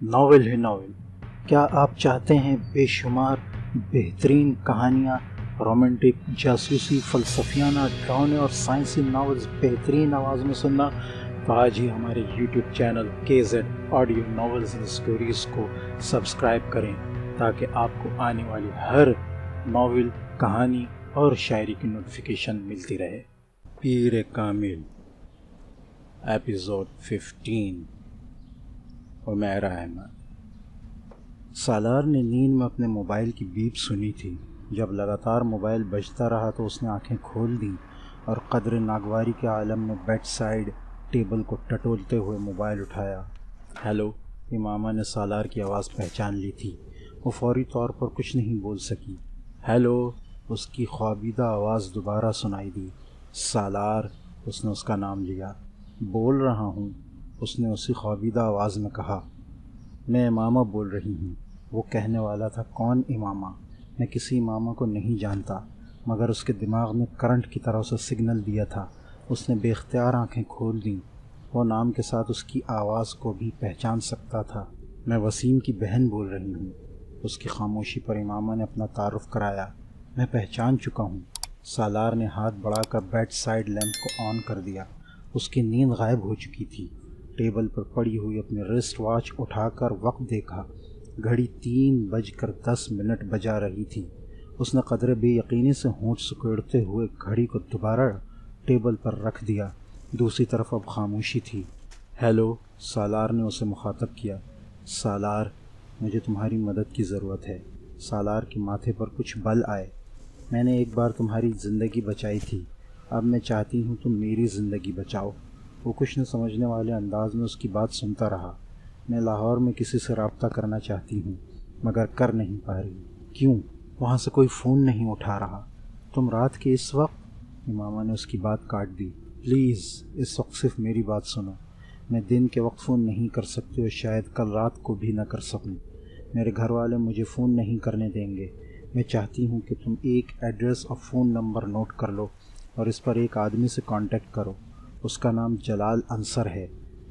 Novel ہے novel. کیا آپ چاہتے ہیں بے شمار بہترین کہانیاں، رومانٹک، جاسوسی، فلسفیانہ، ڈراؤنے اور سائنسی ناولز بہترین آواز میں سننا؟ تو آج ہی ہمارے YouTube channel KZ audio novels and stories کو سبسکرائب کریں تاکہ آپ کو آنے والی ہر ناول، کہانی اور شاعری کی نوٹیفیکیشن ملتی رہے۔ پیر کامل، ایپیسوڈ 15، عمیر احمد۔ سالار نے نیند میں اپنے موبائل کی بیپ سنی تھی۔ جب لگاتار موبائل بجتا رہا تو اس نے آنکھیں کھول دیں اور قدر ناگواری کے عالم میں بیڈ سائیڈ ٹیبل کو ٹٹولتے ہوئے موبائل اٹھایا۔ ہیلو، امامہ نے سالار کی آواز پہچان لی تھی۔ وہ فوری طور پر کچھ نہیں بول سکی۔ ہیلو، اس کی خوابیدہ آواز دوبارہ سنائی دی۔ سالار، اس نے اس کا نام لیا۔ بول رہا ہوں، اس نے اسی خوابیدہ آواز میں کہا۔ میں امامہ بول رہی ہوں۔ وہ کہنے والا تھا کون امامہ؟ میں کسی امامہ کو نہیں جانتا، مگر اس کے دماغ نے کرنٹ کی طرح اسے سگنل دیا تھا۔ اس نے بے اختیار آنکھیں کھول دیں۔ وہ نام کے ساتھ اس کی آواز کو بھی پہچان سکتا تھا۔ میں وسیم کی بہن بول رہی ہوں۔ اس کی خاموشی پر امامہ نے اپنا تعارف کرایا۔ میں پہچان چکا ہوں۔ سالار نے ہاتھ بڑھا کر بیڈ سائیڈ لیمپ کو آن کر دیا۔ اس کی نیند غائب ہو چکی تھی۔ ٹیبل پر پڑی ہوئی اپنی رسٹ واچ اٹھا کر وقت دیکھا۔ گھڑی 3:10 بجا رہی تھی۔ اس نے قدرے بے یقینی سے ہونٹ سکیڑتے ہوئے گھڑی کو دوبارہ ٹیبل پر رکھ دیا۔ دوسری طرف اب خاموشی تھی۔ ہیلو، سالار نے اسے مخاطب کیا۔ سالار، مجھے تمہاری مدد کی ضرورت ہے۔ سالار کے ماتھے پر کچھ بل آئے۔ میں نے ایک بار تمہاری زندگی بچائی تھی، اب میں چاہتی ہوں تم میری زندگی بچاؤ۔ وہ کچھ نہ سمجھنے والے انداز میں اس کی بات سنتا رہا۔ میں لاہور میں کسی سے رابطہ کرنا چاہتی ہوں، مگر کر نہیں پا رہی۔ کیوں؟ وہاں سے کوئی فون نہیں اٹھا رہا۔ تم رات کے اس وقت؟ امامہ نے اس کی بات کاٹ دی۔ پلیز، اس وقت صرف میری بات سنو۔ میں دن کے وقت فون نہیں کر سکتی اور شاید کل رات کو بھی نہ کر سکوں۔ میرے گھر والے مجھے فون نہیں کرنے دیں گے۔ میں چاہتی ہوں کہ تم ایک ایڈریس اور فون نمبر نوٹ کر لو اور اس پر ایک آدمی سے کانٹیکٹ کرو۔ اس کا نام جلال انصر ہے۔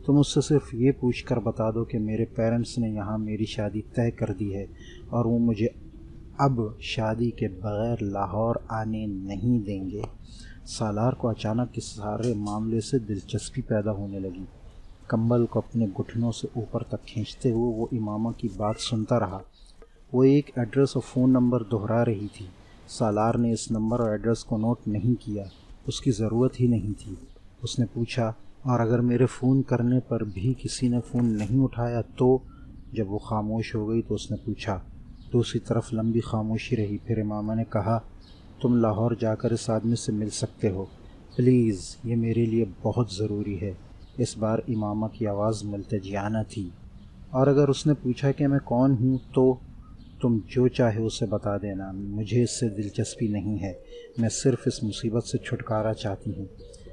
تم اس سے صرف یہ پوچھ کر بتا دو کہ میرے پیرنٹس نے یہاں میری شادی طے کر دی ہے اور وہ مجھے اب شادی کے بغیر لاہور آنے نہیں دیں گے۔ سالار کو اچانک اس سارے معاملے سے دلچسپی پیدا ہونے لگی۔ کمبل کو اپنے گھٹنوں سے اوپر تک کھینچتے ہوئے وہ امامہ کی بات سنتا رہا۔ وہ ایک ایڈریس اور فون نمبر دہرا رہی تھی۔ سالار نے اس نمبر اور ایڈریس کو نوٹ نہیں کیا۔ اس کی ضرورت ہی نہیں تھی۔ اس نے پوچھا، اور اگر میرے فون کرنے پر بھی کسی نے فون نہیں اٹھایا تو؟ جب وہ خاموش ہو گئی تو اس نے پوچھا۔ دوسری طرف لمبی خاموشی رہی۔ پھر امامہ نے کہا، تم لاہور جا کر اس آدمی سے مل سکتے ہو، پلیز، یہ میرے لیے بہت ضروری ہے۔ اس بار امامہ کی آواز ملتجیانہ تھی۔ اور اگر اس نے پوچھا کہ میں کون ہوں تو؟ تم جو چاہے اسے بتا دینا، مجھے اس سے دلچسپی نہیں ہے۔ میں صرف اس مصیبت سے چھٹکارا چاہتی ہوں۔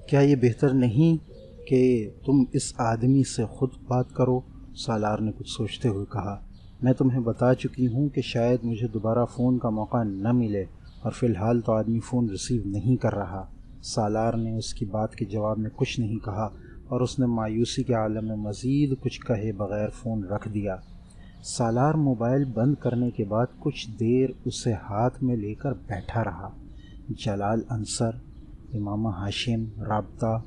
کیا یہ بہتر نہیں کہ تم اس آدمی سے خود بات کرو؟ سالار نے کچھ سوچتے ہوئے کہا۔ میں تمہیں بتا چکی ہوں کہ شاید مجھے دوبارہ فون کا موقع نہ ملے، اور فی الحال تو آدمی فون ریسیو نہیں کر رہا۔ سالار نے اس کی بات کے جواب میں کچھ نہیں کہا اور اس نے مایوسی کے عالم میں مزید کچھ کہے بغیر فون رکھ دیا۔ سالار موبائل بند کرنے کے بعد کچھ دیر اسے ہاتھ میں لے کر بیٹھا رہا۔ جلال انصر، امامہ ہاشم، رابطہ،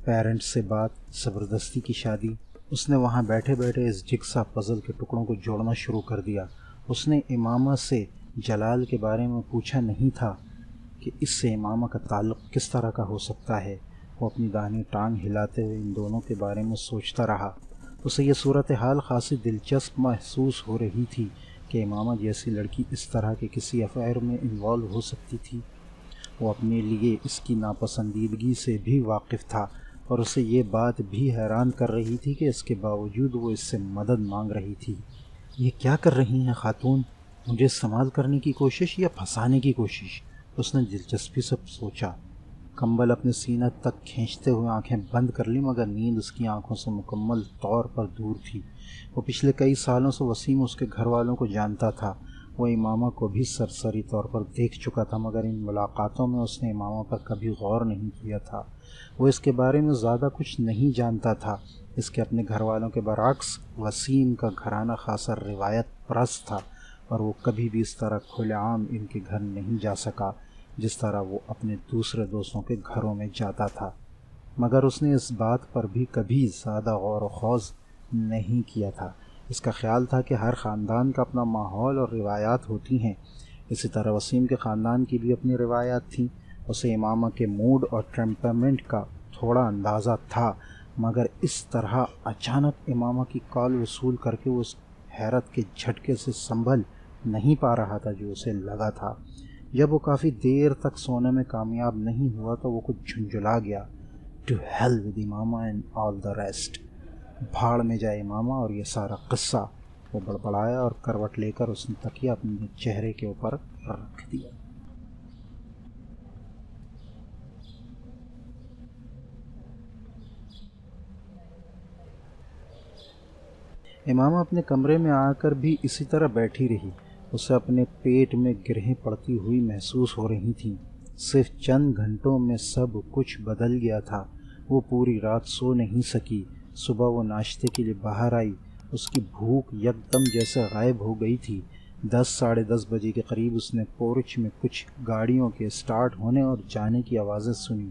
پیرنٹس سے بات، زبردستی کی شادی۔ اس نے وہاں بیٹھے بیٹھے اس جگسا پزل کے ٹکڑوں کو جوڑنا شروع کر دیا۔ اس نے امامہ سے جلال کے بارے میں پوچھا نہیں تھا کہ اس سے امامہ کا تعلق کس طرح کا ہو سکتا ہے۔ وہ اپنی داہنی ٹانگ ہلاتے ہوئے ان دونوں کے بارے میں سوچتا رہا۔ اسے یہ صورتحال خاصی دلچسپ محسوس ہو رہی تھی کہ امامہ جیسی لڑکی اس طرح کے کسی افیئر میں انوالو ہو سکتی تھی۔ وہ اپنے لیے اس کی ناپسندیدگی سے بھی واقف تھا اور اسے یہ بات بھی حیران کر رہی تھی کہ اس کے باوجود وہ اس سے مدد مانگ رہی تھی۔ یہ کیا کر رہی ہیں خاتون؟ مجھے استعمال کرنے کی کوشش یا پھنسانے کی کوشش؟ اس نے دلچسپی سے سوچا۔ کمبل اپنے سینہ تک کھینچتے ہوئے آنکھیں بند کر لی، مگر نیند اس کی آنکھوں سے مکمل طور پر دور تھی۔ وہ پچھلے کئی سالوں سے وسیم اس کے گھر والوں کو جانتا تھا۔ وہ امامہ کو بھی سرسری طور پر دیکھ چکا تھا، مگر ان ملاقاتوں میں اس نے امامہ پر کبھی غور نہیں کیا تھا۔ وہ اس کے بارے میں زیادہ کچھ نہیں جانتا تھا۔ اس کے اپنے گھر والوں کے برعکس وسیم کا گھرانہ خاصا روایت پرست تھا، اور وہ کبھی بھی اس طرح کھلے عام ان کے گھر نہیں جا سکا جس طرح وہ اپنے دوسرے دوستوں کے گھروں میں جاتا تھا۔ مگر اس نے اس بات پر بھی کبھی زیادہ غور و خوض نہیں کیا تھا۔ اس کا خیال تھا کہ ہر خاندان کا اپنا ماحول اور روایات ہوتی ہیں، اسی طرح وسیم کے خاندان کی بھی اپنی روایات تھیں۔ اسے امامہ کے موڈ اور ٹیمپرامنٹ کا تھوڑا اندازہ تھا، مگر اس طرح اچانک امامہ کی کال وصول کر کے وہ اس حیرت کے جھٹکے سے سنبھل نہیں پا رہا تھا جو اسے لگا تھا۔ جب وہ کافی دیر تک سونے میں کامیاب نہیں ہوا تو وہ کچھ جھنجھلا گیا، to hell with Imama and all the rest, بھاڑ میں جائے امامہ اور یہ سارا قصہ۔ وہ بڑبڑایا اور کروٹ لے کر اس نے تکیہ اپنے چہرے کے اوپر رکھ دیا۔ امامہ اپنے کمرے میں آ کر بھی اسی طرح بیٹھی رہی۔ اسے اپنے پیٹ میں گرہیں پڑتی ہوئی محسوس ہو رہی تھیں۔ صرف چند گھنٹوں میں سب کچھ بدل گیا تھا۔ وہ پوری رات سو نہیں سکی۔ صبح وہ ناشتے کے لیے باہر آئی۔ اس کی بھوک یکدم جیسے غائب ہو گئی تھی۔ 10 ساڑھے 10 بجے کے قریب اس نے پورچ میں کچھ گاڑیوں کے سٹارٹ ہونے اور جانے کی آوازیں سنی۔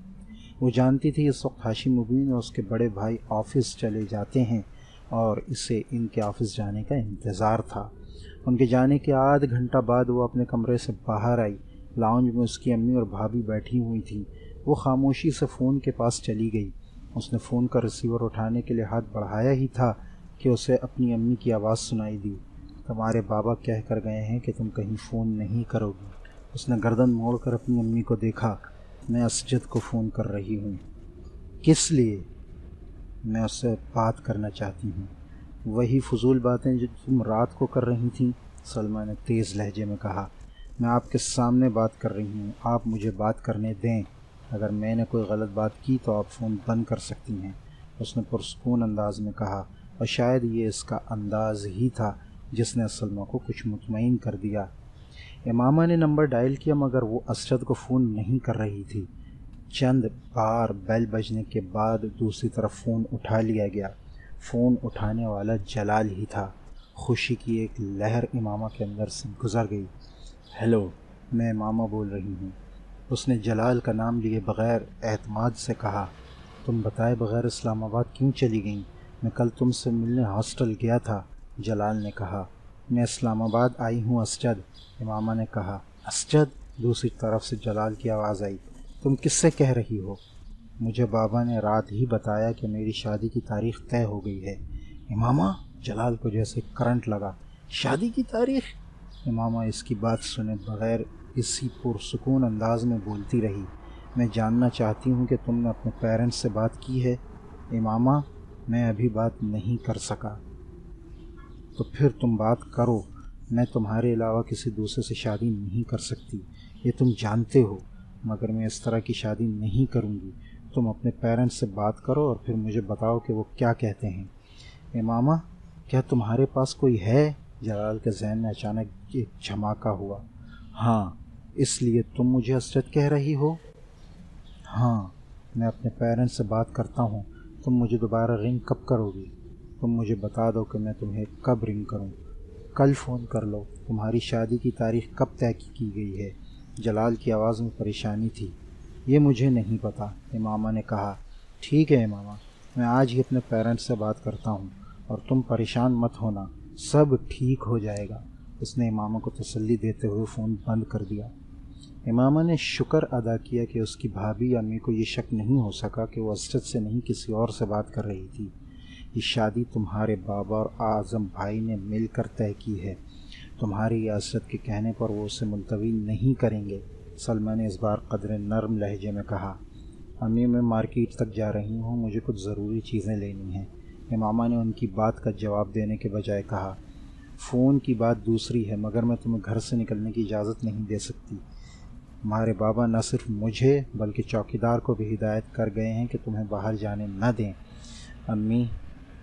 وہ جانتی تھی اس وقت ہاشم مبین اور اس کے بڑے بھائی آفس چلے جاتے ہیں اور اسے ان کے آفس جانے کا انتظار تھا۔ ان کے جانے کے آدھ گھنٹہ بعد وہ اپنے کمرے سے باہر آئی۔ لاؤنج میں اس کی امی اور بھابھی بیٹھی ہوئی تھیں۔ وہ خاموشی سے فون کے پاس چلی گئی۔ اس نے فون کا ریسیور اٹھانے کے لیے ہاتھ بڑھایا ہی تھا کہ اسے اپنی امی کی آواز سنائی دی۔ تمہارے بابا کہہ کر گئے ہیں کہ تم کہیں فون نہیں کرو گی۔ اس نے گردن موڑ کر اپنی امی کو دیکھا۔ میں اسجد کو فون کر رہی ہوں۔ کس لیے؟ میں اس سے بات کرنا چاہتی ہوں۔ وہی فضول باتیں جو تم رات کو کر رہی تھیں، سلمہ نے تیز لہجے میں کہا۔ میں آپ کے سامنے بات کر رہی ہوں، آپ مجھے بات کرنے دیں۔ اگر میں نے کوئی غلط بات کی تو آپ فون بند کر سکتی ہیں، اس نے پرسکون انداز میں کہا، اور شاید یہ اس کا انداز ہی تھا جس نے سلمہ کو کچھ مطمئن کر دیا۔ امامہ نے نمبر ڈائل کیا مگر وہ اسجد کو فون نہیں کر رہی تھی۔ چند بار بیل بجنے کے بعد دوسری طرف فون اٹھا لیا گیا۔ فون اٹھانے والا جلال ہی تھا۔ خوشی کی ایک لہر امامہ کے اندر سے گزر گئی۔ ہیلو، میں امامہ بول رہی ہوں، اس نے جلال کا نام لیے بغیر اعتماد سے کہا۔ تم بتائے بغیر اسلام آباد کیوں چلی گئیں؟ میں کل تم سے ملنے ہاسٹل گیا تھا، جلال نے کہا۔ میں اسلام آباد آئی ہوں اسجد، امامہ نے کہا۔ اسجد، دوسری طرف سے جلال کی آواز آئی۔ تم کس سے کہہ رہی ہو؟ مجھے بابا نے رات ہی بتایا کہ میری شادی کی تاریخ طے ہو گئی ہے۔ امامہ، جلال کو جیسے کرنٹ لگا۔ شادی کی تاریخ؟ امامہ اس کی بات سنے بغیر اسی پرسکون انداز میں بولتی رہی۔ میں جاننا چاہتی ہوں کہ تم نے اپنے پیرنٹس سے بات کی ہے؟ امامہ، میں ابھی بات نہیں کر سکا۔ تو پھر تم بات کرو۔ میں تمہارے علاوہ کسی دوسرے سے شادی نہیں کر سکتی، یہ تم جانتے ہو، مگر میں اس طرح کی شادی نہیں کروں گی۔ تم اپنے پیرنٹس سے بات کرو اور پھر مجھے بتاؤ کہ وہ کیا کہتے ہیں۔ امامہ، کیا تمہارے پاس کوئی ہے؟ جلال کے ذہن میں اچانک ایک جھماکہ ہوا۔ ہاں، اس لیے تم مجھے اسجد کہہ رہی ہو؟ ہاں، میں اپنے پیرنٹس سے بات کرتا ہوں۔ تم مجھے دوبارہ رنگ کب کرو گی؟ تم مجھے بتا دو کہ میں تمہیں کب رنگ کروں۔ کل فون کر لو۔ تمہاری شادی کی تاریخ کب طے کی گئی ہے؟ جلال کی آواز میں پریشانی تھی۔ یہ مجھے نہیں پتا، امامہ نے کہا۔ ٹھیک ہے امامہ، میں آج ہی اپنے پیرنٹس سے بات کرتا ہوں، اور تم پریشان مت ہونا، سب ٹھیک ہو جائے گا۔ اس نے امامہ کو تسلی دیتے ہوئے فون بند کر دیا۔ امامہ نے شکر ادا کیا کہ اس کی بھابھی امی کو یہ شک نہیں ہو سکا کہ وہ اسجد سے نہیں کسی اور سے بات کر رہی تھی۔ یہ شادی تمہارے بابا اور اعظم بھائی نے مل کر طے کی ہے۔ تمہاری یا اسجد کے کہنے پر وہ اسے ملتوی نہیں کریں گے، سلمہ نے اس بار قدر نرم لہجے میں کہا۔ امی، میں مارکیٹ تک جا رہی ہوں، مجھے کچھ ضروری چیزیں لینی ہیں، امامہ نے ان کی بات کا جواب دینے کے بجائے کہا۔ فون کی بات دوسری ہے، مگر میں تمہیں گھر سے نکلنے کی اجازت نہیں دے سکتی۔ تمہارے بابا نہ صرف مجھے بلکہ چوکیدار کو بھی ہدایت کر گئے ہیں کہ تمہیں باہر جانے نہ دیں۔ امی،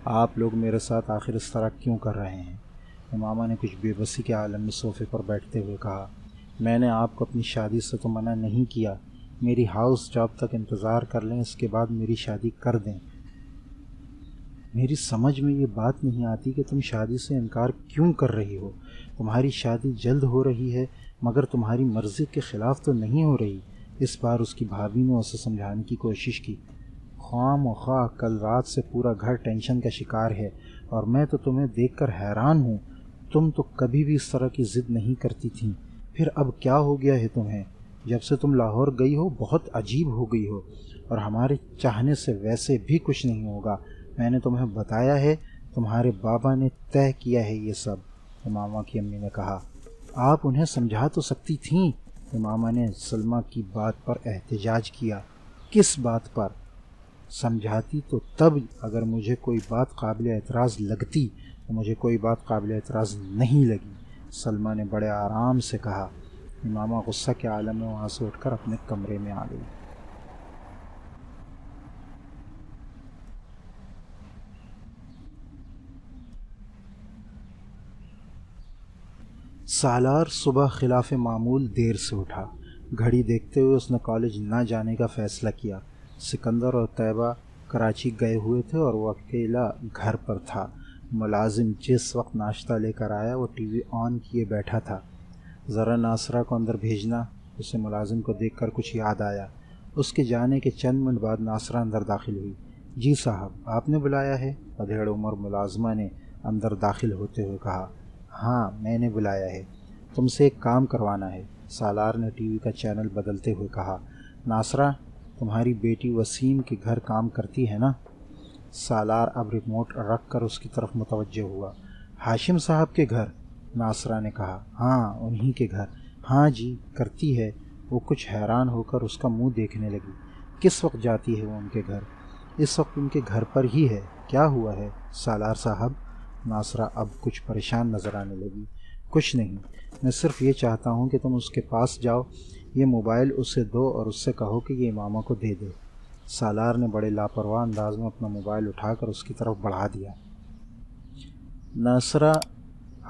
آپ لوگ میرے ساتھ آخر اس طرح کیوں کر رہے ہیں؟ امامہ نے کچھ بے بسی کے عالم میں صوفے پر بیٹھتے ہوئے کہا۔ میں نے آپ کو اپنی شادی سے تو منع نہیں کیا، میری ہاؤس جاب تک انتظار کر لیں، اس کے بعد میری شادی کر دیں۔ میری سمجھ میں یہ بات نہیں آتی کہ تم شادی سے انکار کیوں کر رہی ہو۔ تمہاری شادی جلد ہو رہی ہے مگر تمہاری مرضی کے خلاف تو نہیں ہو رہی۔ اس بار اس کی بھابھی نے اسے سمجھانے کی کوشش کی۔ خواہ مخواہ کل رات سے پورا گھر ٹینشن کا شکار ہے اور میں تو تمہیں دیکھ کر حیران ہوں۔ تم تو کبھی بھی اس طرح کی ضد نہیں کرتی تھیں، پھر اب کیا ہو گیا ہے تمہیں؟ جب سے تم لاہور گئی ہو بہت عجیب ہو گئی ہو، اور ہمارے چاہنے سے ویسے بھی کچھ نہیں ہوگا۔ میں نے تمہیں بتایا ہے، تمہارے بابا نے طے کیا ہے یہ سب، امامہ کی امی نے کہا۔ آپ انہیں سمجھا تو سکتی تھیں، امامہ نے سلمیٰ کی بات پر احتجاج کیا۔ کس بات پر؟ سمجھاتی تو تب اگر مجھے کوئی بات قابل اعتراض لگتی، تو مجھے کوئی بات قابل اعتراض نہیں لگی، سلمیٰ نے بڑے آرام سے کہا۔ امامہ غصہ کے عالم میں وہاں سے اٹھ کر اپنے کمرے میں آ گئی۔ سالار صبح خلاف معمول دیر سے اٹھا۔ گھڑی دیکھتے ہوئے اس نے کالج نہ جانے کا فیصلہ کیا۔ سکندر اور طیبہ کراچی گئے ہوئے تھے اور وہ اکیلا گھر پر تھا۔ ملازم جس وقت ناشتہ لے کر آیا وہ ٹی وی آن کیے بیٹھا تھا۔ ذرا ناصرہ کو اندر بھیجنا، اسے ملازم کو دیکھ کر کچھ یاد آیا۔ اس کے جانے کے چند منٹ بعد ناصرہ اندر داخل ہوئی۔ جی صاحب، آپ نے بلایا ہے؟ ادھیڑ عمر ملازمہ نے اندر داخل ہوتے ہوئے کہا۔ ہاں میں نے بلایا ہے، تم سے ایک کام کروانا ہے، سالار نے ٹی وی کا چینل بدلتے ہوئے کہا۔ ناصرہ، تمہاری بیٹی وسیم کے گھر کام کرتی ہے نا؟ سالار اب ریموٹ رکھ کر اس کی طرف متوجہ ہوا۔ ہاشم صاحب کے گھر؟ ناصرہ نے کہا۔ ہاں انہی کے گھر۔ ہاں جی کرتی ہے، وہ کچھ حیران ہو کر اس کا منہ دیکھنے لگی۔ کس وقت جاتی ہے وہ ان کے گھر؟ اس وقت ان کے گھر پر ہی ہے۔ کیا ہوا ہے سالار صاحب؟ ناصرہ اب کچھ پریشان نظر آنے لگی۔ کچھ نہیں، میں صرف یہ چاہتا ہوں کہ تم اس کے پاس جاؤ، یہ موبائل اسے دو اور اس سے کہو کہ یہ امامہ کو دے دے۔ سالار نے بڑے لاپرواہ انداز میں اپنا موبائل اٹھا کر اس کی طرف بڑھا دیا۔ ناصرہ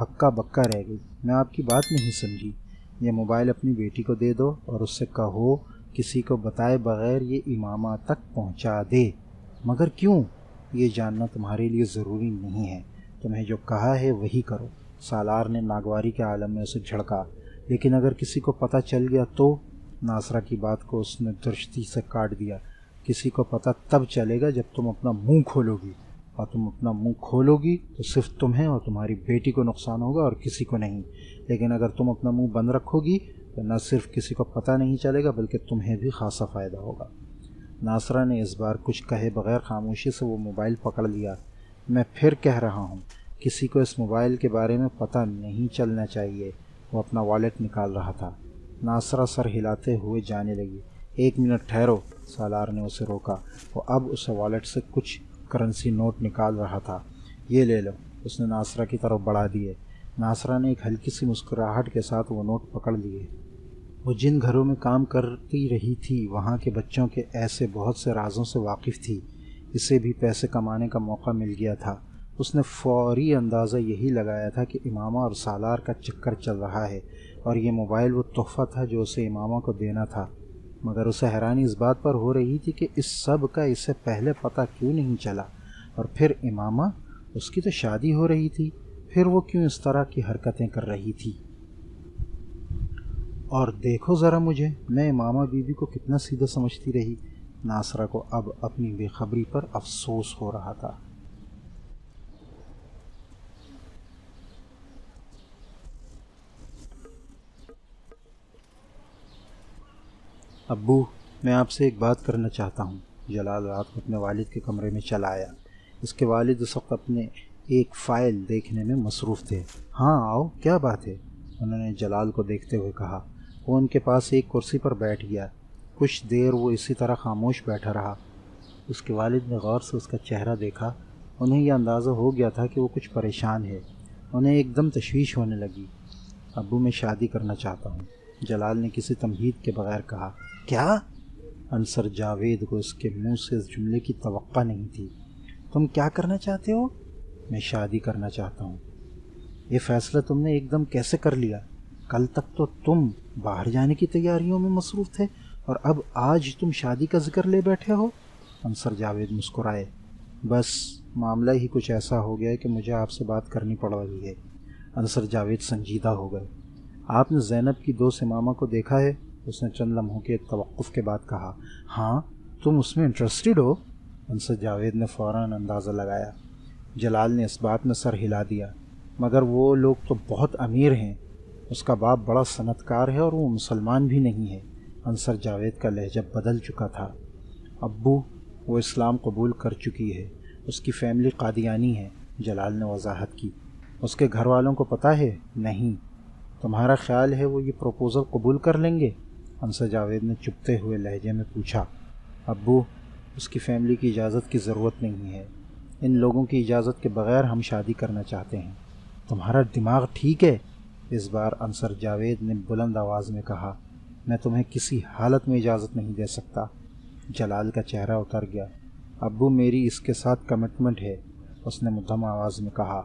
ہکا بکا رہ گئی۔ میں آپ کی بات نہیں سمجھی۔ یہ موبائل اپنی بیٹی کو دے دو اور اس سے کہو کسی کو بتائے بغیر یہ امامہ تک پہنچا دے۔ مگر کیوں؟ یہ جاننا تمہارے لیے ضروری نہیں ہے، تمہیں جو کہا ہے وہی کرو، سالار نے ناگواری کے عالم میں اسے جھڑکا۔ لیکن اگر کسی کو پتہ چل گیا تو؟ ناصرہ کی بات کو اس نے درستی سے کاٹ دیا۔ کسی کو پتہ تب چلے گا جب تم اپنا منہ کھولو گی، اور تم اپنا منہ کھولو گی تو صرف تمہیں اور تمہاری بیٹی کو نقصان ہوگا اور کسی کو نہیں۔ لیکن اگر تم اپنا منہ بند رکھو گی تو نہ صرف کسی کو پتہ نہیں چلے گا بلکہ تمہیں بھی خاصا فائدہ ہوگا۔ ناصرہ نے اس بار کچھ کہے بغیر خاموشی سے وہ موبائل پکڑ لیا۔ میں پھر کہہ رہا ہوں، کسی کو اس موبائل کے بارے میں پتہ نہیں چلنا چاہیے۔ وہ اپنا والیٹ نکال رہا تھا۔ ناصرہ سر ہلاتے ہوئے جانے لگی۔ ایک منٹ ٹھہرو، سالار نے اسے روکا۔ وہ اب اسے والیٹ سے کچھ کرنسی نوٹ نکال رہا تھا۔ یہ لے لو، اس نے ناصرہ کی طرف بڑھا دیے۔ ناصرہ نے ایک ہلکی سی مسکراہٹ کے ساتھ وہ نوٹ پکڑ لیے۔ وہ جن گھروں میں کام کرتی رہی تھی وہاں کے بچوں کے ایسے بہت سے رازوں سے واقف تھی۔ اسے بھی پیسے کمانے کا موقع مل گیا تھا۔ اس نے فوری اندازہ یہی لگایا تھا کہ امامہ اور سالار کا چکر چل رہا ہے اور یہ موبائل وہ تحفہ تھا جو اسے امامہ کو دینا تھا۔ مگر اسے حیرانی اس بات پر ہو رہی تھی کہ اس سب کا اسے پہلے پتہ کیوں نہیں چلا، اور پھر امامہ، اس کی تو شادی ہو رہی تھی، پھر وہ کیوں اس طرح کی حرکتیں کر رہی تھی؟ اور دیکھو ذرا مجھے، میں امامہ بی بی کو کتنا سیدھا سمجھتی رہی۔ ناصرہ کو اب اپنی بے خبری پر افسوس ہو رہا تھا۔ ابو، میں آپ سے ایک بات کرنا چاہتا ہوں۔ جلال رات کو اپنے والد کے کمرے میں چلا آیا۔ اس کے والد اس وقت اپنے ایک فائل دیکھنے میں مصروف تھے۔ ہاں آؤ، کیا بات ہے؟ انہوں نے جلال کو دیکھتے ہوئے کہا۔ وہ ان کے پاس ایک کرسی پر بیٹھ گیا۔ کچھ دیر وہ اسی طرح خاموش بیٹھا رہا۔ اس کے والد نے غور سے اس کا چہرہ دیکھا۔ انہیں یہ اندازہ ہو گیا تھا کہ وہ کچھ پریشان ہے۔ انہیں ایک دم تشویش ہونے لگی۔ ابو، میں شادی کرنا چاہتا ہوں، جلال نے کسی تمہید کے بغیر کہا۔ کیا؟ انصر جاوید کو اس کے منہ سے اس جملے کی توقع نہیں تھی۔ تم کیا کرنا چاہتے ہو؟ میں شادی کرنا چاہتا ہوں۔ یہ فیصلہ تم نے ایک دم کیسے کر لیا؟ کل تک تو تم باہر جانے کی تیاریوں میں مصروف تھے اور اب آج تم شادی کا ذکر لے بیٹھے ہو؟ انصر جاوید مسکرائے۔ بس معاملہ ہی کچھ ایسا ہو گیا ہے کہ مجھے آپ سے بات کرنی پڑ رہی ہے۔ انصر جاوید سنجیدہ ہو گئے۔ آپ نے زینب کی دوست امامہ کو دیکھا ہے؟ اس نے چند لمحوں کے توقف کے بعد کہا۔ ہاں، تم اس میں انٹرسٹڈ ہو؟ انصر جاوید نے فوراً اندازہ لگایا۔ جلال نے اس بات میں سر ہلا دیا۔ مگر وہ لوگ تو بہت امیر ہیں، اس کا باپ بڑا صنعت کار ہے اور وہ مسلمان بھی نہیں ہے۔ انصر جاوید کا لہجہ بدل چکا تھا۔ ابو، وہ اسلام قبول کر چکی ہے، اس کی فیملی قادیانی ہے، جلال نے وضاحت کی۔ اس کے گھر والوں کو پتہ ہے؟ نہیں۔ تمہارا خیال ہے وہ یہ پروپوزل قبول کر لیں گے؟ انصر جاوید نے چپتے ہوئے لہجے میں پوچھا۔ ابو، اس کی فیملی کی اجازت کی ضرورت نہیں ہے، ان لوگوں کی اجازت کے بغیر ہم شادی کرنا چاہتے ہیں۔ تمہارا دماغ ٹھیک ہے؟ اس بار انصر جاوید نے بلند آواز میں کہا۔ میں تمہیں کسی حالت میں اجازت نہیں دے سکتا۔ جلال کا چہرہ اتر گیا۔ ابو، میری اس کے ساتھ کمٹمنٹ ہے، اس نے مدھم آواز میں کہا۔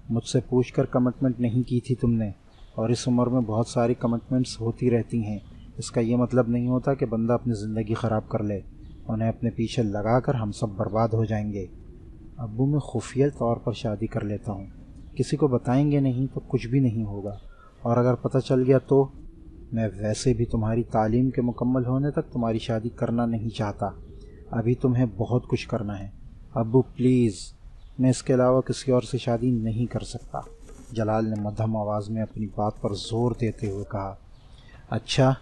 مجھ سے پوچھ کر کمٹمنٹ نہیں کی تھی تم نے، اور اس عمر میں بہت ساری کمٹمنٹس ہوتی رہتی ہیں۔ اس کا یہ مطلب نہیں ہوتا کہ بندہ اپنی زندگی خراب کر لے، انہیں اپنے پیچھے لگا کر ہم سب برباد ہو جائیں گے۔ ابو، میں خفیہ طور پر شادی کر لیتا ہوں، کسی کو بتائیں گے نہیں تو کچھ بھی نہیں ہوگا، اور اگر پتہ چل گیا تو؟ میں ویسے بھی تمہاری تعلیم کے مکمل ہونے تک تمہاری شادی کرنا نہیں چاہتا، ابھی تمہیں بہت کچھ کرنا ہے۔ ابو پلیز، میں اس کے علاوہ کسی اور سے شادی نہیں کر سکتا، جلال نے مدھم آواز میں اپنی بات پر زور دیتے ہوئے کہا۔ اچھا،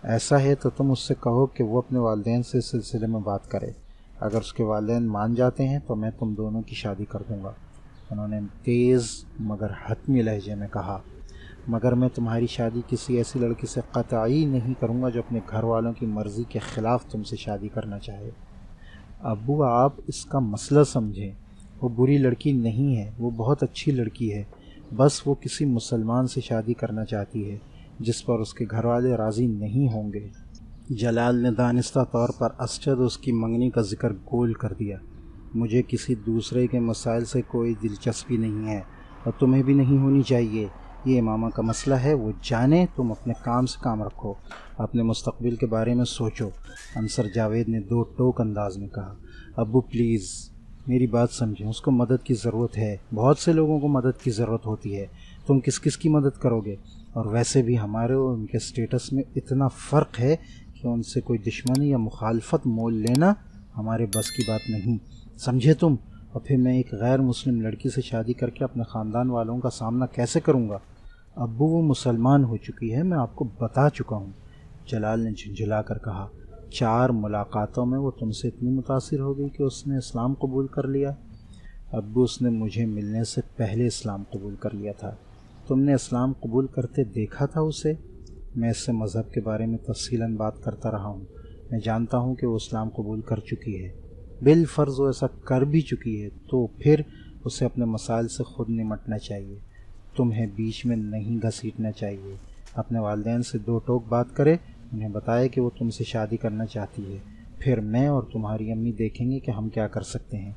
ایسا ہے تو تم اس سے کہو کہ وہ اپنے والدین سے اس سلسلے میں بات کرے، اگر اس کے والدین مان جاتے ہیں تو میں تم دونوں کی شادی کر دوں گا، انہوں نے تیز مگر حتمی لہجے میں کہا۔ مگر میں تمہاری شادی کسی ایسی لڑکی سے قطعی نہیں کروں گا جو اپنے گھر والوں کی مرضی کے خلاف تم سے شادی کرنا چاہے۔ ابو، آپ اس کا مسئلہ سمجھیں، وہ بری لڑکی نہیں ہے، وہ بہت اچھی لڑکی ہے، بس وہ کسی مسلمان سے شادی کرنا چاہتی ہے جس پر اس کے گھر والے راضی نہیں ہوں گے۔ جلال نے دانستہ طور پر اسجد اس کی منگنی کا ذکر گول کر دیا۔ مجھے کسی دوسرے کے مسائل سے کوئی دلچسپی نہیں ہے، اور تمہیں بھی نہیں ہونی چاہیے۔ یہ امامہ کا مسئلہ ہے، وہ جانے، تم اپنے کام سے کام رکھو، اپنے مستقبل کے بارے میں سوچو، انصر جاوید نے دو ٹوک انداز میں کہا۔ ابو پلیز، میری بات سمجھیں، اس کو مدد کی ضرورت ہے، بہت سے لوگوں کو مدد کی ضرورت ہوتی ہے، تم کس کس کی مدد کرو گے؟ اور ویسے بھی ہمارے اور ان کے سٹیٹس میں اتنا فرق ہے کہ ان سے کوئی دشمنی یا مخالفت مول لینا ہمارے بس کی بات نہیں، سمجھے تم؟ اور پھر میں ایک غیر مسلم لڑکی سے شادی کر کے اپنے خاندان والوں کا سامنا کیسے کروں گا؟ ابو، وہ مسلمان ہو چکی ہے، میں آپ کو بتا چکا ہوں، جلال نے جھنجھلا کر کہا۔ 4 ملاقاتوں میں وہ تم سے اتنی متاثر ہو گئی کہ اس نے اسلام قبول کر لیا؟ ابو، اس نے مجھے ملنے سے پہلے اسلام قبول کر لیا تھا۔ تم نے اسلام قبول کرتے دیکھا تھا اسے؟ میں اس سے مذہب کے بارے میں تفصیلاً بات کرتا رہا ہوں، میں جانتا ہوں کہ وہ اسلام قبول کر چکی ہے، بالفرض وہ ایسا کر بھی چکی ہے تو پھر اسے اپنے مسائل سے خود نمٹنا چاہیے، تمہیں بیچ میں نہیں گھسیٹنا چاہیے۔ اپنے والدین سے 2 ٹوک بات کرے، انہیں بتائے کہ وہ تم سے شادی کرنا چاہتی ہے، پھر میں اور تمہاری امی دیکھیں گے کہ ہم کیا کر سکتے ہیں۔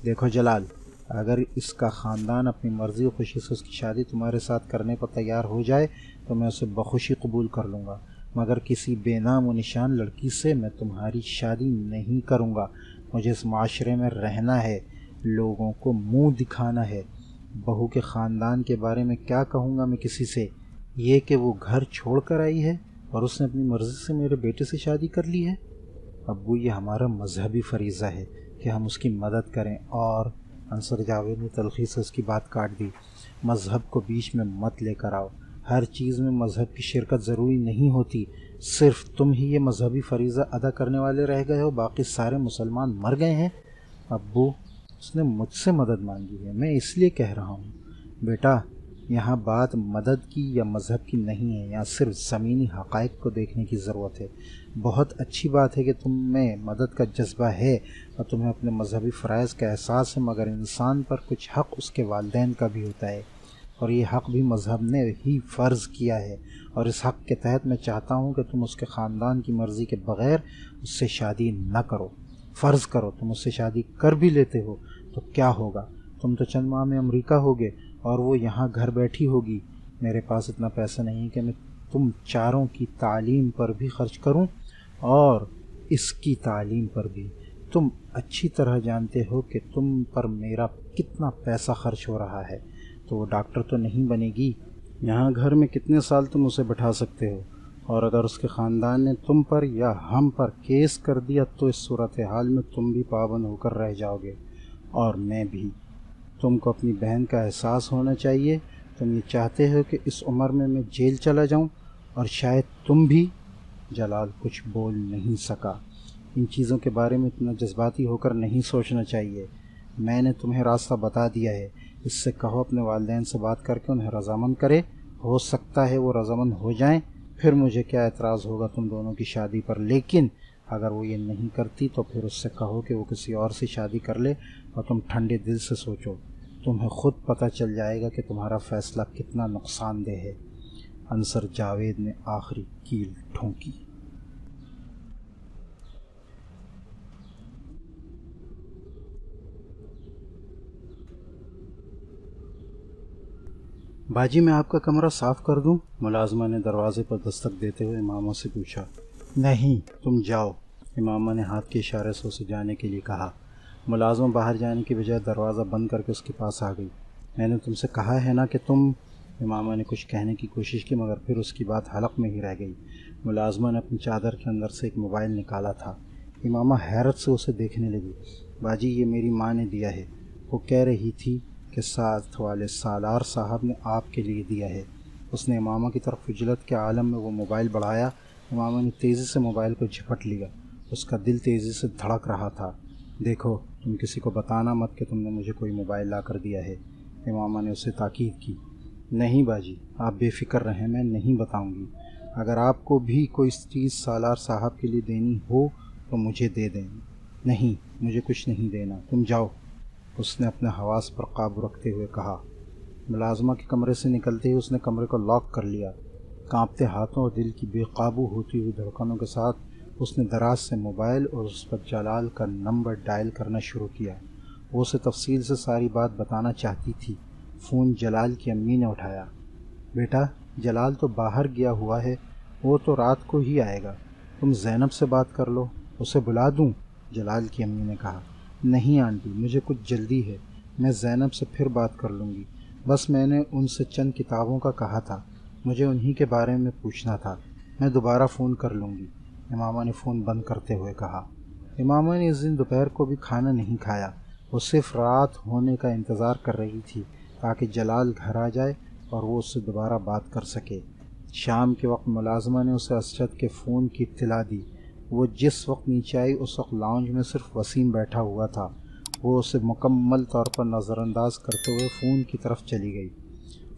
دیکھو جلال، اگر اس کا خاندان اپنی مرضی و خوشی سے اس کی شادی تمہارے ساتھ کرنے پر تیار ہو جائے تو میں اسے بخوشی قبول کر لوں گا، مگر کسی بے نام و نشان لڑکی سے میں تمہاری شادی نہیں کروں گا۔ مجھے اس معاشرے میں رہنا ہے، لوگوں کو منہ دکھانا ہے۔ بہو کے خاندان کے بارے میں کیا کہوں گا میں کسی سے؟ یہ کہ وہ گھر چھوڑ کر آئی ہے اور اس نے اپنی مرضی سے میرے بیٹے سے شادی کر لی ہے؟ ابو، یہ ہمارا مذہبی فریضہ ہے کہ ہم اس کی مدد کریں، اور انصر جاوید نے تلخی سے اس کی بات کاٹ دی۔ مذہب کو بیچ میں مت لے کر آؤ، ہر چیز میں مذہب کی شرکت ضروری نہیں ہوتی، صرف تم ہی یہ مذہبی فریضہ ادا کرنے والے رہ گئے ہو، باقی سارے مسلمان مر گئے ہیں۔ ابو، اس نے مجھ سے مدد مانگی ہے، میں اس لیے کہہ رہا ہوں۔ بیٹا، یہاں بات مدد کی یا مذہب کی نہیں ہے، یہاں صرف زمینی حقائق کو دیکھنے کی ضرورت ہے۔ بہت اچھی بات ہے کہ تم میں مدد کا جذبہ ہے اور تمہیں اپنے مذہبی فرائض کا احساس ہے، مگر انسان پر کچھ حق اس کے والدین کا بھی ہوتا ہے، اور یہ حق بھی مذہب نے ہی فرض کیا ہے، اور اس حق کے تحت میں چاہتا ہوں کہ تم اس کے خاندان کی مرضی کے بغیر اس سے شادی نہ کرو۔ فرض کرو تم اس سے شادی کر بھی لیتے ہو تو کیا ہوگا؟ تم تو چند ماہ میں امریکہ ہوگے اور وہ یہاں گھر بیٹھی ہوگی۔ میرے پاس اتنا پیسہ نہیں کہ میں تم چاروں کی تعلیم پر بھی خرچ کروں اور اس کی تعلیم پر بھی۔ تم اچھی طرح جانتے ہو کہ تم پر میرا کتنا پیسہ خرچ ہو رہا ہے، تو وہ ڈاکٹر تو نہیں بنے گی۔ یہاں گھر میں کتنے سال تم اسے بٹھا سکتے ہو؟ اور اگر اس کے خاندان نے تم پر یا ہم پر کیس کر دیا تو اس صورتحال میں تم بھی پابند ہو کر رہ جاؤ گے، اور میں بھی۔ تم کو اپنی بہن کا احساس ہونا چاہیے۔ تم یہ چاہتے ہو کہ اس عمر میں جیل چلا جاؤں، اور شاید تم بھی۔ جلال کچھ بول نہیں سکا۔ ان چیزوں کے بارے میں اتنا جذباتی ہو کر نہیں سوچنا چاہیے۔ میں نے تمہیں راستہ بتا دیا ہے، اس سے کہو اپنے والدین سے بات کر کے انہیں رضامند کرے۔ ہو سکتا ہے وہ رضامند ہو جائیں، پھر مجھے کیا اعتراض ہوگا تم دونوں کی شادی پر، لیکن اگر وہ یہ نہیں کرتی تو پھر اس سے کہو کہ وہ کسی اور سے شادی کر لے، اور تم ٹھنڈے دل سے سوچو۔ تمہیں خود پتہ چل جائے گا کہ تمہارا فیصلہ کتنا نقصان دہ ہے۔ انصر جاوید نے آخری کیل ٹھونکی۔ باجی میں آپ کا کمرہ صاف کر دوں؟ ملازمہ نے دروازے پر دستک دیتے ہوئے امامہ سے پوچھا۔ نہیں، تم جاؤ، امامہ نے ہاتھ کے اشارے سے اسے جانے کے لیے کہا۔ ملازمہ باہر جانے کی بجائے دروازہ بند کر کے اس کے پاس آ گئی۔ میں نے تم سے کہا ہے نا کہ تم… امامہ نے کچھ کہنے کی کوشش کی مگر پھر اس کی بات حلق میں ہی رہ گئی۔ ملازمہ نے اپنی چادر کے اندر سے ایک موبائل نکالا تھا۔ امامہ حیرت سے اسے دیکھنے لگی۔ باجی یہ میری ماں نے دیا ہے، وہ کہہ رہی تھی کہ ساتھ والے سالار صاحب نے آپ کے لیے دیا ہے۔ اس نے امامہ کی طرف خجلت کے عالم میں وہ موبائل بڑھایا۔ امامہ نے تیزی سے موبائل کو جھپٹ لیا۔ اس کا دل تیزی سے دھڑک رہا تھا۔ دیکھو، تم کسی کو بتانا مت کہ تم نے مجھے کوئی موبائل لا کر دیا ہے، امامہ نے اسے تاکید کی۔ نہیں باجی، آپ بے فکر رہیں، میں نہیں بتاؤں گی۔ اگر آپ کو بھی کوئی چیز سالار صاحب کے لیے دینی ہو تو مجھے دے دیں۔ نہیں، مجھے کچھ نہیں دینا، تم جاؤ، اس نے اپنے حواس پر قابو رکھتے ہوئے کہا۔ ملازمہ کے کمرے سے نکلتے ہی اس نے کمرے کو لاک کر لیا۔ کانپتے ہاتھوں اور دل کی بے قابو ہوتی ہوئی دھڑکنوں کے ساتھ اس نے دراز سے موبائل اور اس پر جلال کا نمبر ڈائل کرنا شروع کیا۔ وہ اسے تفصیل سے ساری بات بتانا چاہتی تھی۔ فون جلال کی امی نے اٹھایا۔ بیٹا، جلال تو باہر گیا ہوا ہے، وہ تو رات کو ہی آئے گا، تم زینب سے بات کر لو، اسے بلا دوں؟ جلال کی امی نے کہا۔ نہیں آنٹی، مجھے کچھ جلدی ہے، میں زینب سے پھر بات کر لوں گی، بس میں نے ان سے چند کتابوں کا کہا تھا، مجھے انہی کے بارے میں پوچھنا تھا، میں دوبارہ فون کر لوں گی، امامہ نے فون بند کرتے ہوئے کہا۔ امامہ نے اس دن دوپہر کو بھی کھانا نہیں کھایا، وہ صرف رات ہونے کا انتظار کر رہی تھی تاکہ جلال گھر آ جائے اور وہ اس سے دوبارہ بات کر سکے۔ شام کے وقت ملازمہ نے اسے اسجد کے فون کی اطلاع دی۔ وہ جس وقت نیچے آئی اس وقت لاؤنج میں صرف وسیم بیٹھا ہوا تھا۔ وہ اسے مکمل طور پر نظر انداز کرتے ہوئے فون کی طرف چلی گئی۔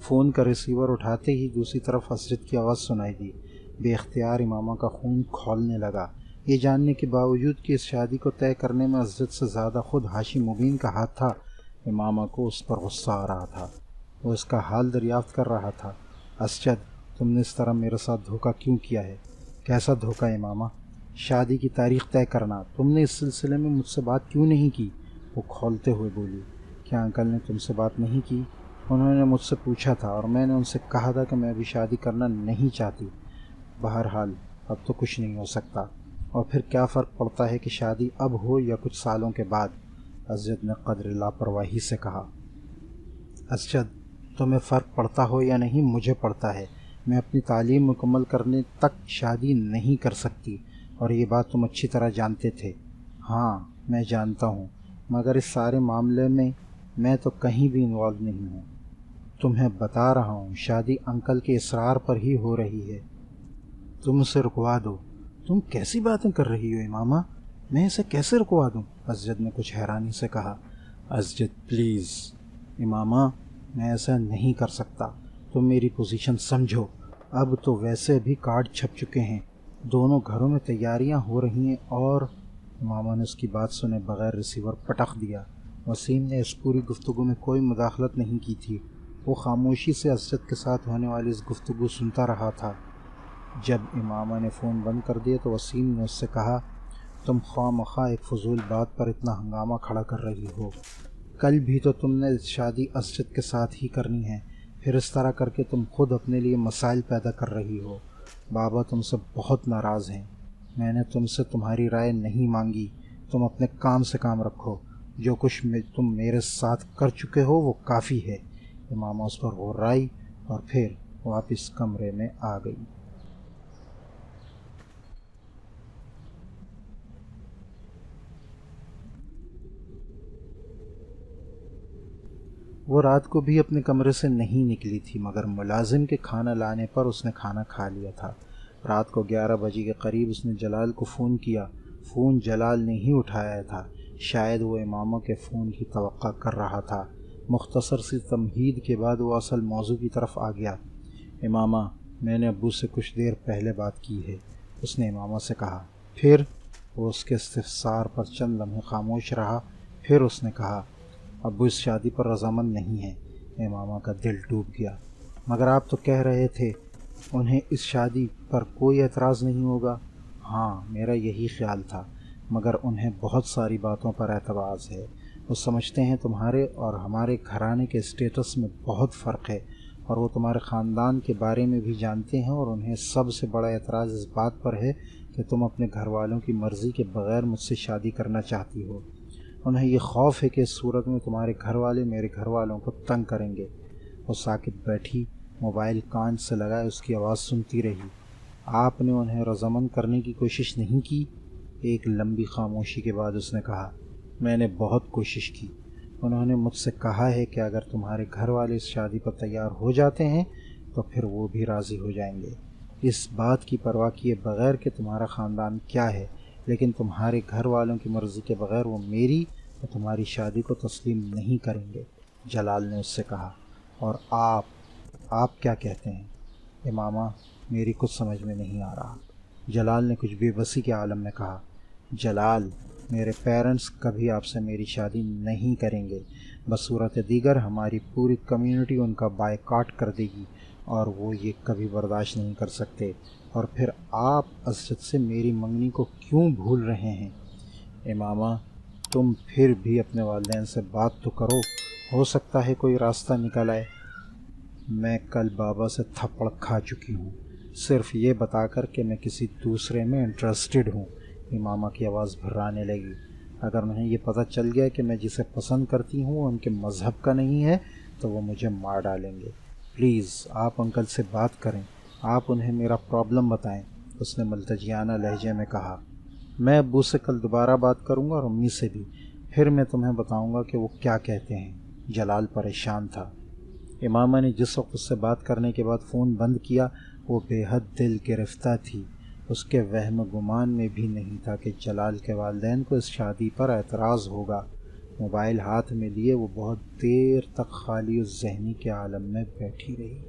فون کا ریسیور اٹھاتے ہی دوسری طرف اسجد کی آواز سنائی دی۔ بے اختیار امامہ کا خون کھولنے لگا، یہ جاننے کے باوجود کہ اس شادی کو طے کرنے میں اسجد سے زیادہ خود ہاشم مبین کا ہاتھ تھا۔ امامہ کو اس پر غصہ آ رہا تھا، وہ اس کا حال دریافت کر رہا تھا۔ اسجد، تم نے اس طرح میرے ساتھ دھوکہ کیوں کیا ہے؟ کیسا دھوکہ امامہ؟ شادی کی تاریخ طے کرنا، تم نے اس سلسلے میں مجھ سے بات کیوں نہیں کی؟ وہ کھولتے ہوئے بولی۔ کیا انکل نے تم سے بات نہیں کی؟ انہوں نے مجھ سے پوچھا تھا اور میں نے ان سے کہا تھا کہ میں ابھی شادی کرنا نہیں چاہتی۔ بہرحال اب تو کچھ نہیں ہو سکتا، اور پھر کیا فرق پڑتا ہے کہ شادی اب ہو یا کچھ سالوں کے بعد؟ اسجد نے قدر لاپرواہی سے کہا۔ اسجد، تمہیں فرق پڑتا ہو یا نہیں، مجھے پڑتا ہے۔ میں اپنی تعلیم مکمل کرنے تک شادی نہیں کر سکتی، اور یہ بات تم اچھی طرح جانتے تھے۔ ہاں میں جانتا ہوں، مگر اس سارے معاملے میں میں تو کہیں بھی انوالو نہیں ہوں۔ تمہیں بتا رہا ہوں، شادی انکل کے اصرار پر ہی ہو رہی ہے، تم اسے رکوا دو۔ تم کیسی باتیں کر رہی ہو امامہ؟ میں اسے کیسے رکوا دوں؟ اسجد نے کچھ حیرانی سے کہا۔ اسجد پلیز۔ امامہ میں ایسا نہیں کر سکتا، تم میری پوزیشن سمجھو۔ اب تو ویسے بھی کارڈ چھپ چکے ہیں، دونوں گھروں میں تیاریاں ہو رہی ہیں، اور… امامہ نے اس کی بات سنے بغیر ریسیور پٹخ دیا۔ وسیم نے اس پوری گفتگو میں کوئی مداخلت نہیں کی تھی، وہ خاموشی سے اسجد کے ساتھ ہونے والی اس گفتگو سنتا رہا تھا۔ جب امامہ نے فون بند کر دیا تو وسیم نے اس سے کہا، تم خواہ مخواہ ایک فضول بات پر اتنا ہنگامہ کھڑا کر رہی ہو۔ کل بھی تو تم نے شادی اسجد کے ساتھ ہی کرنی ہے، پھر اس طرح کر کے تم خود اپنے لیے مسائل پیدا کر رہی ہو۔ بابا تم سے بہت ناراض ہیں، میں نے تم سے تمہاری رائے نہیں مانگی، تم اپنے کام سے کام رکھو، جو کچھ تم میرے ساتھ کر چکے ہو وہ کافی ہے۔ امامہ اس پر غرائی اور پھر واپس کمرے میں آ گئی۔ وہ رات کو بھی اپنے کمرے سے نہیں نکلی تھی، مگر ملازم کے کھانا لانے پر اس نے کھانا کھا لیا تھا۔ رات کو 11 بجے کے قریب اس نے جلال کو فون کیا۔ فون جلال نے ہی اٹھایا تھا، شاید وہ امامہ کے فون کی توقع کر رہا تھا۔ مختصر سی تمہید کے بعد وہ اصل موضوع کی طرف آ گیا۔ امامہ، میں نے ابو سے کچھ دیر پہلے بات کی ہے، اس نے امامہ سے کہا۔ پھر وہ اس کے استفسار پر چند لمحے خاموش رہا، پھر اس نے کہا، ابو اس شادی پر رضامند نہیں ہیں۔ امامہ کا دل ڈوب گیا۔ مگر آپ تو کہہ رہے تھے انہیں اس شادی پر کوئی اعتراض نہیں ہوگا۔ ہاں، میرا یہی خیال تھا، مگر انہیں بہت ساری باتوں پر اعتراض ہے۔ وہ سمجھتے ہیں تمہارے اور ہمارے گھرانے کے اسٹیٹس میں بہت فرق ہے، اور وہ تمہارے خاندان کے بارے میں بھی جانتے ہیں، اور انہیں سب سے بڑا اعتراض اس بات پر ہے کہ تم اپنے گھر والوں کی مرضی کے بغیر مجھ سے شادی کرنا چاہتی ہو۔ انہیں یہ خوف ہے کہ اس صورت میں تمہارے گھر والے میرے گھر والوں کو تنگ کریں گے۔ وہ ساکت بیٹھی، موبائل کان سے لگائے اس کی آواز سنتی رہی۔ آپ نے انہیں رضامند کرنے کی کوشش نہیں کی؟ ایک لمبی خاموشی کے بعد اس نے کہا، میں نے بہت کوشش کی۔ انہوں نے مجھ سے کہا ہے کہ اگر تمہارے گھر والے اس شادی پر تیار ہو جاتے ہیں تو پھر وہ بھی راضی ہو جائیں گے، اس بات کی پرواہ کیے بغیر کہ تمہارا خاندان کیا ہے، لیکن تمہارے گھر والوں کی مرضی کے بغیر وہ میری اور تمہاری شادی کو تسلیم نہیں کریں گے، جلال نے اس سے کہا۔ اور آپ کیا کہتے ہیں؟ امامہ، میری کچھ سمجھ میں نہیں آ رہا، جلال نے کچھ بے بسی کے عالم میں کہا۔ جلال، میرے پیرنٹس کبھی آپ سے میری شادی نہیں کریں گے، بصورت دیگر ہماری پوری کمیونٹی ان کا بائیکاٹ کر دے گی، اور وہ یہ کبھی برداشت نہیں کر سکتے۔ اور پھر آپ اسجد سے میری منگنی کو کیوں بھول رہے ہیں؟ امامہ، تم پھر بھی اپنے والدین سے بات تو کرو، ہو سکتا ہے کوئی راستہ نکل آئے۔ میں کل بابا سے تھپڑ کھا چکی ہوں، صرف یہ بتا کر کہ میں کسی دوسرے میں انٹرسٹڈ ہوں۔ امامہ کی آواز بھرانے لگی۔ اگر انہیں یہ پتہ چل گیا کہ میں جسے پسند کرتی ہوں وہ ان کے مذہب کا نہیں ہے تو وہ مجھے مار ڈالیں گے۔ پلیز آپ انکل سے بات کریں، آپ انہیں میرا پرابلم بتائیں، اس نے ملتجیانہ لہجے میں کہا۔ میں ابو سے کل دوبارہ بات کروں گا اور امی سے بھی، پھر میں تمہیں بتاؤں گا کہ وہ کیا کہتے ہیں۔ جلال پریشان تھا۔ امامہ نے جس وقت اس سے بات کرنے کے بعد فون بند کیا وہ بے حد دل گرفتہ تھی۔ اس کے وہم گمان میں بھی نہیں تھا کہ جلال کے والدین کو اس شادی پر اعتراض ہوگا۔ موبائل ہاتھ میں لیے وہ بہت دیر تک خالی اس ذہنی کے عالم میں بیٹھی رہی۔